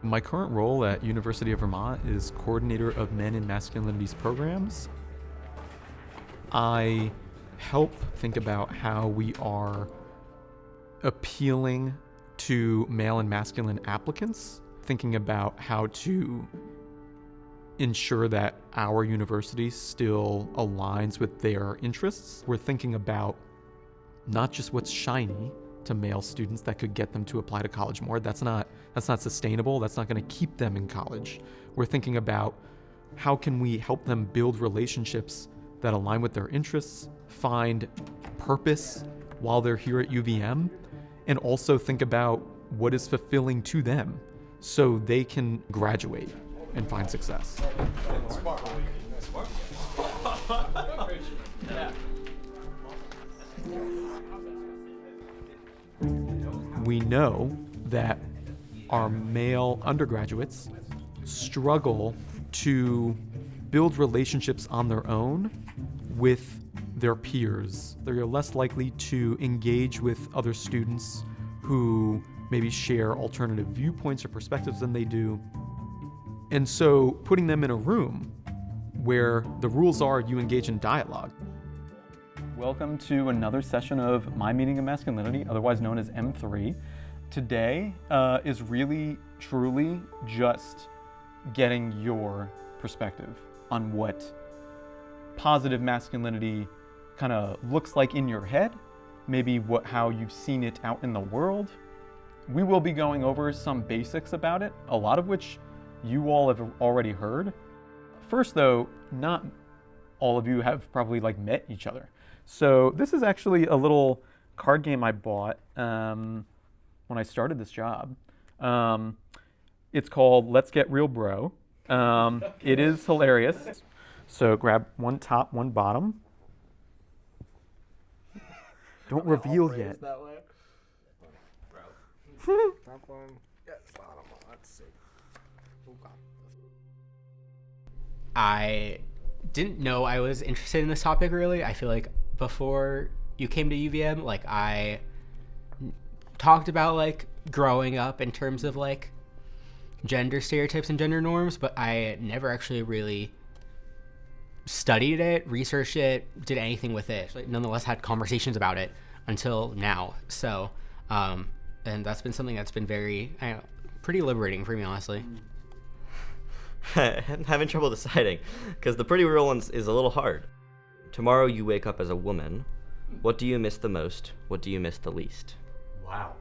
My current role at University of Vermont is coordinator of men and masculinities programs. I help think about how we are appealing to male and masculine applicants, thinking about how to ensure that our university still aligns with their interests. We're thinking about not just what's shiny to male students that could get them to apply to college more. That's not sustainable. That's not going to keep them in college. We're thinking about how can we help them build relationships that align with their interests, find purpose while they're here at UVM, and also think about what is fulfilling to them so they can graduate and find success. We know that our male undergraduates struggle to build relationships on their own with their peers. They're less likely to engage with other students who maybe share alternative viewpoints or perspectives than they do. And so putting them in a room where the rules are you engage in dialogue. Welcome to another session of My Meaning of Masculinity, otherwise known as M3. Today is really, truly just getting your perspective on what positive masculinity kind of looks like in your head, maybe how you've seen it out in the world. We will be going over some basics about it, a lot of which you all have already heard. First though, not all of you have probably met each other. So this is actually a little card game I bought when I started this job. It's called Let's Get Real Bro. It is hilarious. So grab one top, one bottom. Don't reveal yet. That way. Top one. Yes, bottom one. Let's see. I didn't know I was interested in this topic really. I feel like before you came to UVM, I talked about growing up in terms of gender stereotypes and gender norms, but I never actually really studied it, researched it, did anything with it. Nonetheless had conversations about it until now. So, and that's been something that's been pretty liberating for me, honestly. I'm having trouble deciding, because the pretty real one is a little hard. Tomorrow you wake up as a woman. What do you miss the most? What do you miss the least? Wow.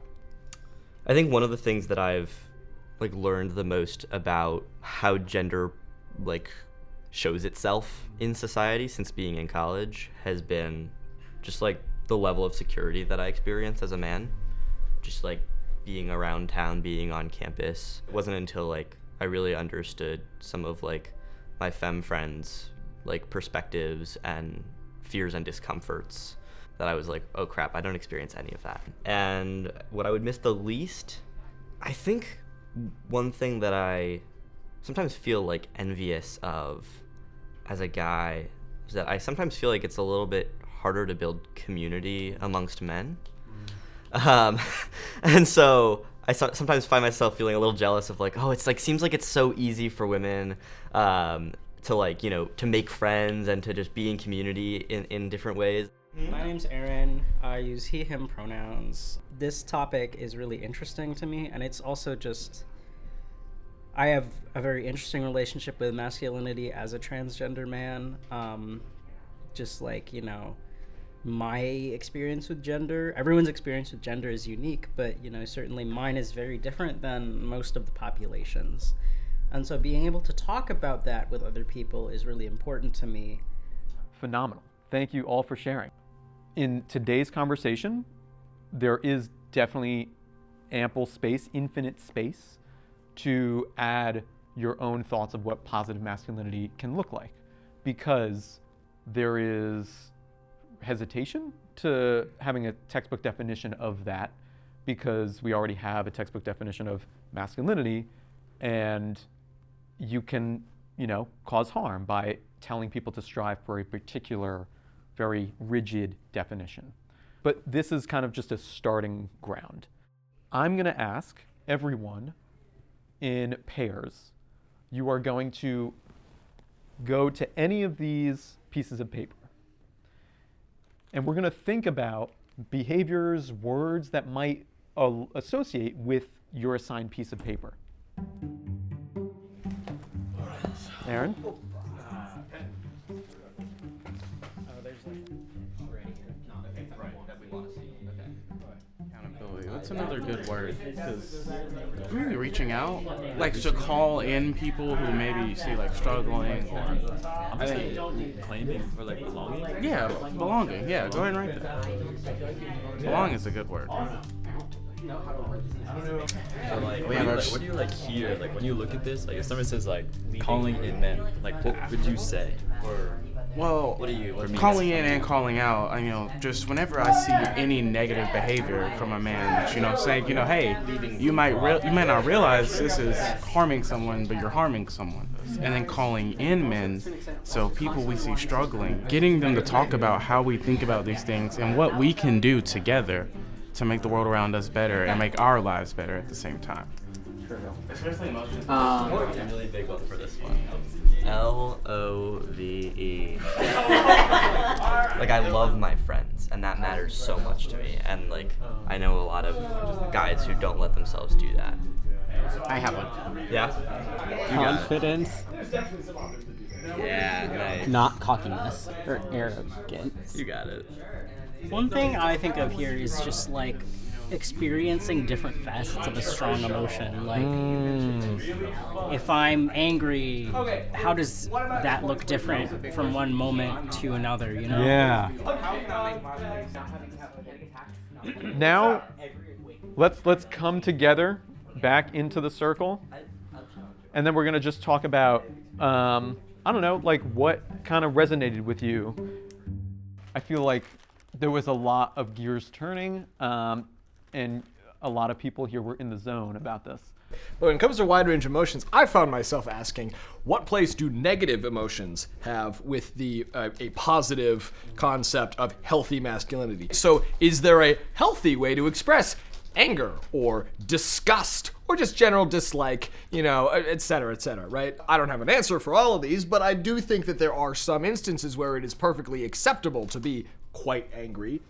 I think one of the things that I've learned the most about how gender shows itself in society since being in college has been just the level of security that I experience as a man. Just being around town, being on campus. It wasn't until I really understood some of my femme friends perspectives and fears and discomforts that I was oh crap, I don't experience any of that. And what I would miss the least, I think one thing that I sometimes feel envious of as a guy is that I sometimes feel it's a little bit harder to build community amongst men. And so I sometimes find myself feeling a little jealous of oh, it's seems it's so easy for women to to make friends and to just be in community in different ways. My name's Aaron. I use he, him pronouns. This topic is really interesting to me, and it's also just, I have a very interesting relationship with masculinity as a transgender man. My experience with gender, everyone's experience with gender is unique, but certainly mine is very different than most of the populations. And so being able to talk about that with other people is really important to me. Phenomenal. Thank you all for sharing. In today's conversation, there is definitely ample space, infinite space, to add your own thoughts of what positive masculinity can look like, because there is hesitation to having a textbook definition of that, because we already have a textbook definition of masculinity, and you can, cause harm by telling people to strive for a particular, very rigid definition. But this is kind of just a starting ground. I'm going to ask everyone in pairs. You are going to go to any of these pieces of paper. And we're going to think about behaviors, words that might associate with your assigned piece of paper. Aaron? Accountability. That's another good word, because maybe reaching out, like to call in people who maybe you see like struggling, or I think claiming or like belonging. yeah, belonging. Yeah, go ahead and write that. Belong is a good word. So like, what do you like hear? Like when you look at this, like if someone says like calling in men, like what would you say? Or Well, what do you? What calling in and calling out, just whenever I see any negative behavior from a man, saying, hey, you might not realize this is harming someone, but you're harming someone. And then calling in men, so people we see struggling, getting them to talk about how we think about these things and what we can do together to make the world around us better and make our lives better at the same time. Especially emotions. I'm really big for this one. LOVE. Like I love my friends, and that matters so much to me. And like I know a lot of guys who don't let themselves do that. I have one. Yeah. Confidence, Yeah. Nice. not cockiness or arrogance. You got it. One thing I think of here is just like experiencing different facets of a strong emotion. Like, if I'm angry, how does that look different from one moment to another, Yeah. Now, let's come together back into the circle, and then we're gonna just talk about, I don't know, like what kind of resonated with you. I feel like there was a lot of gears turning, and a lot of people here were in the zone about this. But when it comes to wide range emotions, I found myself asking, what place do negative emotions have with the a positive concept of healthy masculinity? So is there a healthy way to express anger or disgust or just general dislike, et cetera, right? I don't have an answer for all of these, but I do think that there are some instances where it is perfectly acceptable to be quite angry.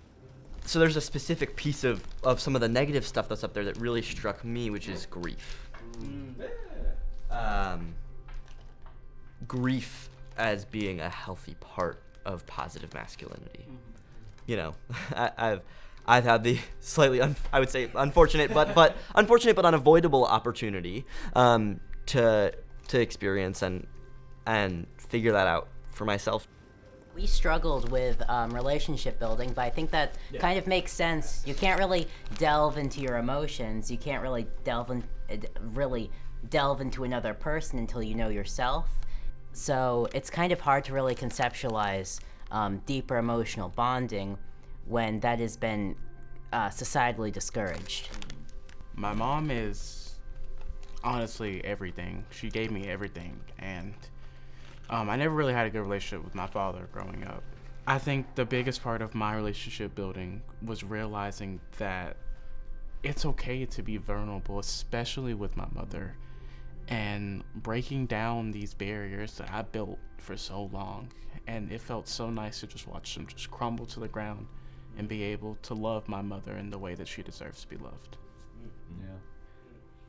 So there's a specific piece of some of the negative stuff that's up there that really struck me, which is grief. Grief as being a healthy part of positive masculinity. I've had the slightly, I would say, unfortunate but unavoidable opportunity to experience and figure that out for myself. We struggled with relationship building, but I think that kind of makes sense. You can't really delve into your emotions. You can't really delve into another person until you know yourself. So it's kind of hard to really conceptualize deeper emotional bonding when that has been societally discouraged. My mom is honestly everything. She gave me everything, and I never really had a good relationship with my father growing up. I think the biggest part of my relationship building was realizing that it's okay to be vulnerable, especially with my mother, and breaking down these barriers that I built for so long. And it felt so nice to just watch them just crumble to the ground and be able to love my mother in the way that she deserves to be loved. Yeah.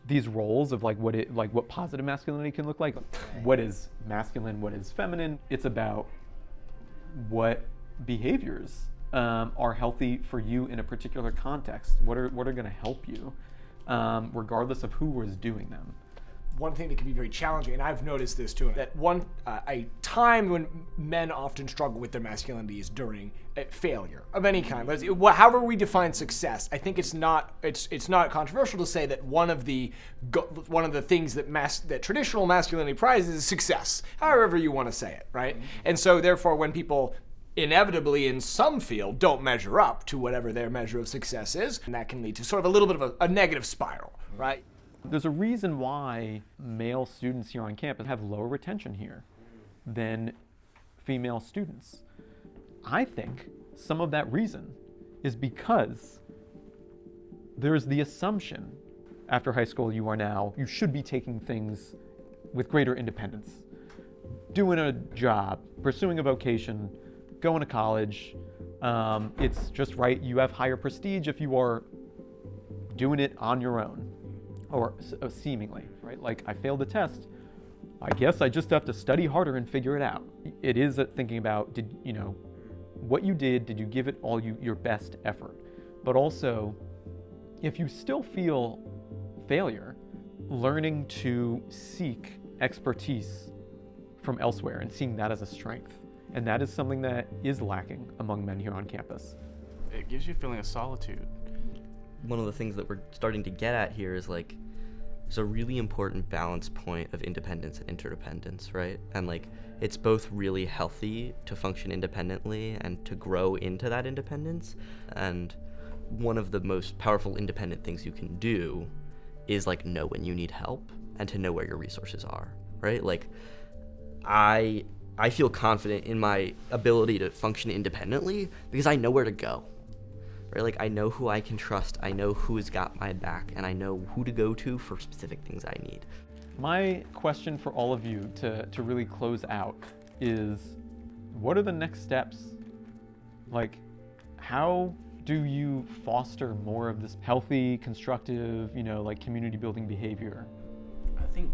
These roles of what positive masculinity can look like. What is masculine? What is feminine? It's about what behaviors are healthy for you in a particular context. What are going to help you, regardless of who was doing them. One thing that can be very challenging, and I've noticed this too, that a time when men often struggle with their masculinity is during failure of any kind. However we define success, I think it's not controversial to say that one of the things that traditional masculinity prizes is success, however you want to say it, right? And so therefore, when people inevitably in some field don't measure up to whatever their measure of success is, and that can lead to sort of a little bit of a negative spiral, right? There's a reason why male students here on campus have lower retention here than female students. I think some of that reason is because there's the assumption after high school, you should be taking things with greater independence. Doing a job, pursuing a vocation, going to college, it's just right. You have higher prestige if you are doing it on your own, or seemingly, right? Like, I failed a test. I guess I just have to study harder and figure it out. It is thinking about, what you did you give it all your best effort? But also, if you still feel failure, learning to seek expertise from elsewhere and seeing that as a strength. And that is something that is lacking among men here on campus. It gives you a feeling of solitude. One of the things that we're starting to get at here is like, there's a really important balance point of independence and interdependence, right? And like, it's both really healthy to function independently and to grow into that independence. And one of the most powerful independent things you can do is like know when you need help and to know where your resources are, right? Like, I feel confident in my ability to function independently because I know where to go, right? Like, I know who I can trust, I know who's got my back, and I know who to go to for specific things I need. My question for all of you to really close out is, what are the next steps? Like, how do you foster more of this healthy, constructive, like community building behavior? I think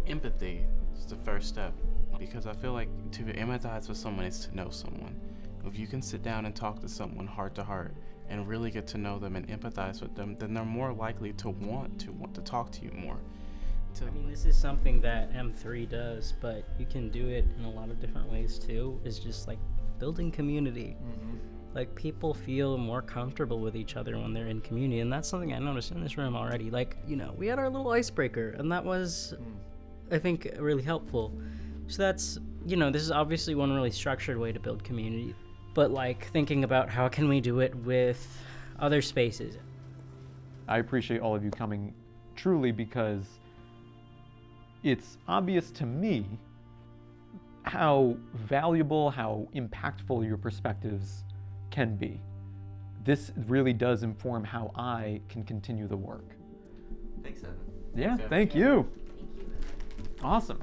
empathy is the first step, because I feel like to empathize with someone is to know someone. If you can sit down and talk to someone heart to heart and really get to know them and empathize with them, then they're more likely to want to talk to you more. I mean, this is something that M3 does, but you can do it in a lot of different ways too. It's just like building community. Mm-hmm. Like, people feel more comfortable with each other when they're in community, and that's something I noticed in this room already. Like, we had our little icebreaker, and that was, I think, really helpful. So that's, this is obviously one really structured way to build community, but like thinking about how can we do it with other spaces. I appreciate all of you coming truly, because it's obvious to me how valuable, how impactful your perspectives can be. This really does inform how I can continue the work. Thanks, Evan. Yeah, thank you. Awesome.